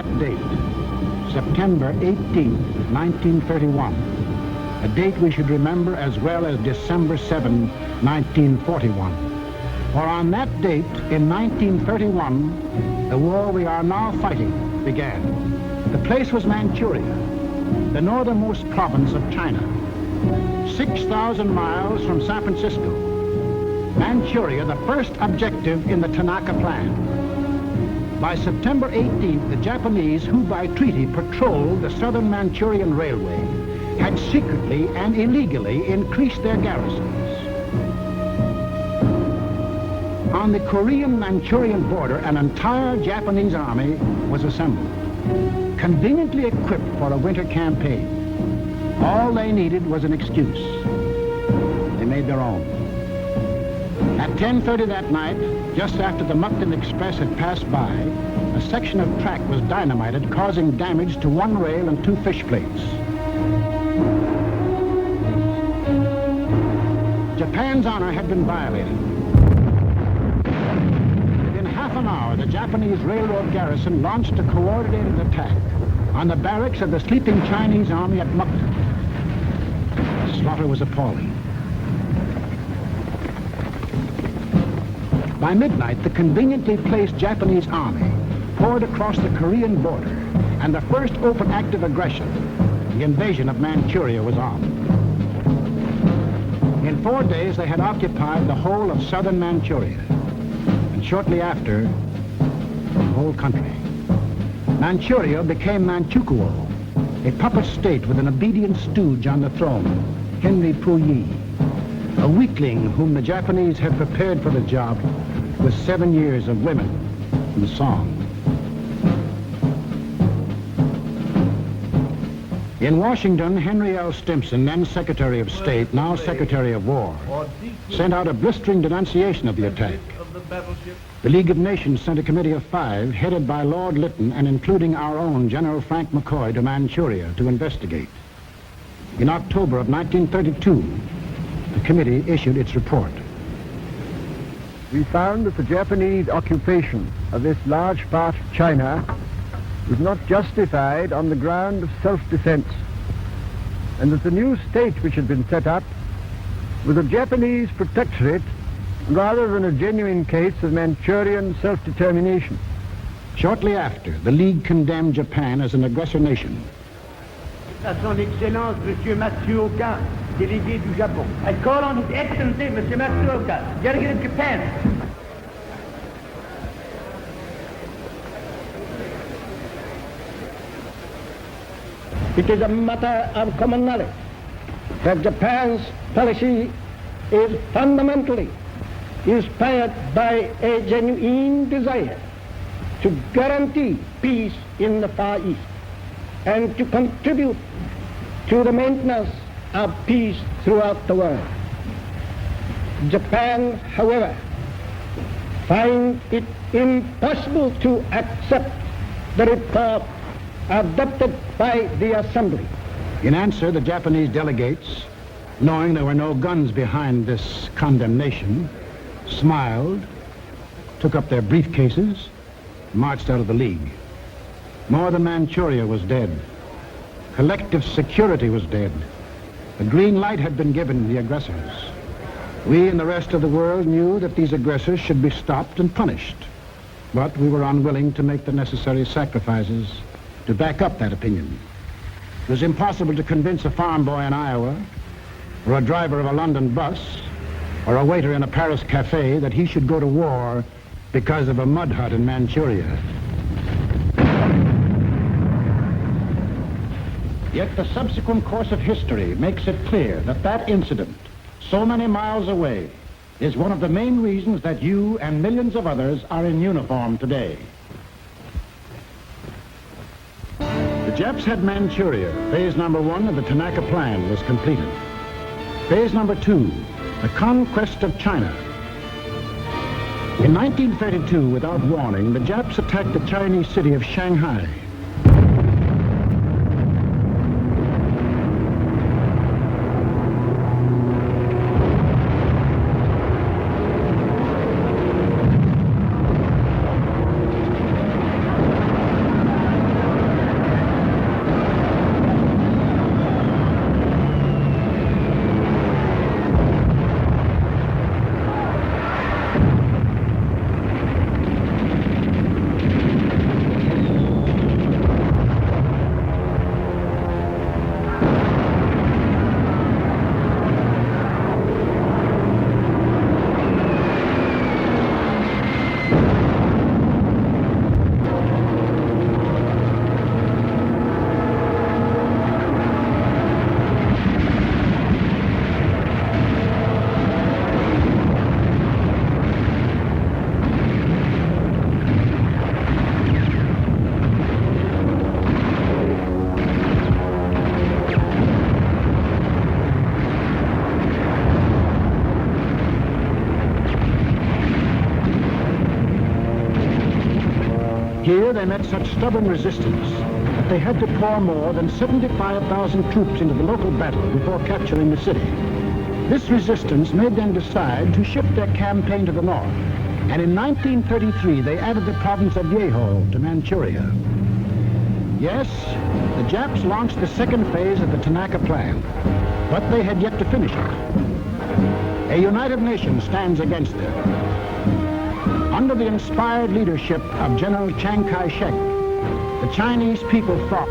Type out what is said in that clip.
that date, September 18, 1931, a date we should remember as well as December 7, 1941. For on that date, in 1931, the war we are now fighting began. The place was Manchuria, the northernmost province of China, 6,000 miles from San Francisco. Manchuria, the first objective in the Tanaka Plan. By September 18th, the Japanese, who by treaty patrolled the Southern Manchurian Railway, had secretly and illegally increased their garrisons. On the Korean-Manchurian border, an entire Japanese army was assembled, conveniently equipped for a winter campaign. All they needed was an excuse. They made their own. At 10:30 that night, just after the Mukden Express had passed by, a section of track was dynamited, causing damage to one rail and two fish plates. Japan's honor had been violated. Within half an hour, the Japanese railroad garrison launched a coordinated attack on the barracks of the sleeping Chinese army at Mukden. The slaughter was appalling. By midnight, the conveniently placed Japanese army poured across the Korean border, and the first open act of aggression, the invasion of Manchuria, was on. In 4 days, they had occupied the whole of southern Manchuria, and shortly after, the whole country. Manchuria became Manchukuo, a puppet state with an obedient stooge on the throne, Henry Puyi, a weakling whom the Japanese had prepared for the job with 7 years of women and song. In Washington, Henry L. Stimson, then Secretary of State, now Secretary of War, sent out a blistering denunciation of the attack. The League of Nations sent a committee of 5, headed by Lord Lytton and including our own General Frank McCoy, to Manchuria to investigate. In October of 1932, the committee issued its report. We found that the Japanese occupation of this large part of China was not justified on the ground of self-defense, and that the new state which had been set up was a Japanese protectorate rather than a genuine case of Manchurian self-determination. Shortly after, the League condemned Japan as an aggressor nation. À son Excellence, Monsieur Matsuoka, délégué du Japon. I call on His Excellency, Monsieur Matsuoka, delegate of Japan. It is a matter of common knowledge that Japan's policy is fundamentally inspired by a genuine desire to guarantee peace in the Far East and to contribute to the maintenance of peace throughout the world. Japan, however, finds it impossible to accept the report adopted by the Assembly. In answer, the Japanese delegates, knowing there were no guns behind this condemnation, smiled, took up their briefcases, marched out of the League. More than Manchuria was dead. Collective security was dead. The green light had been given to the aggressors. We and the rest of the world knew that these aggressors should be stopped and punished, but we were unwilling to make the necessary sacrifices to back up that opinion. It was impossible to convince a farm boy in Iowa, or a driver of a London bus, or a waiter in a Paris cafe that he should go to war because of a mud hut in Manchuria. Yet the subsequent course of history makes it clear that that incident, so many miles away, is one of the main reasons that you and millions of others are in uniform today. The Japs had Manchuria. Phase number 1 of the Tanaka Plan was completed. Phase number 2, the conquest of China. In 1932, without warning, the Japs attacked the Chinese city of Shanghai. Here they met such stubborn resistance that they had to pour more than 75,000 troops into the local battle before capturing the city. This resistance made them decide to shift their campaign to the north, and in 1933 they added the province of Yeho to Manchuria. Yes, the Japs launched the second phase of the Tanaka Plan, but they had yet to finish it. A united nation stands against them. Under the inspired leadership of General Chiang Kai-shek, the Chinese people thought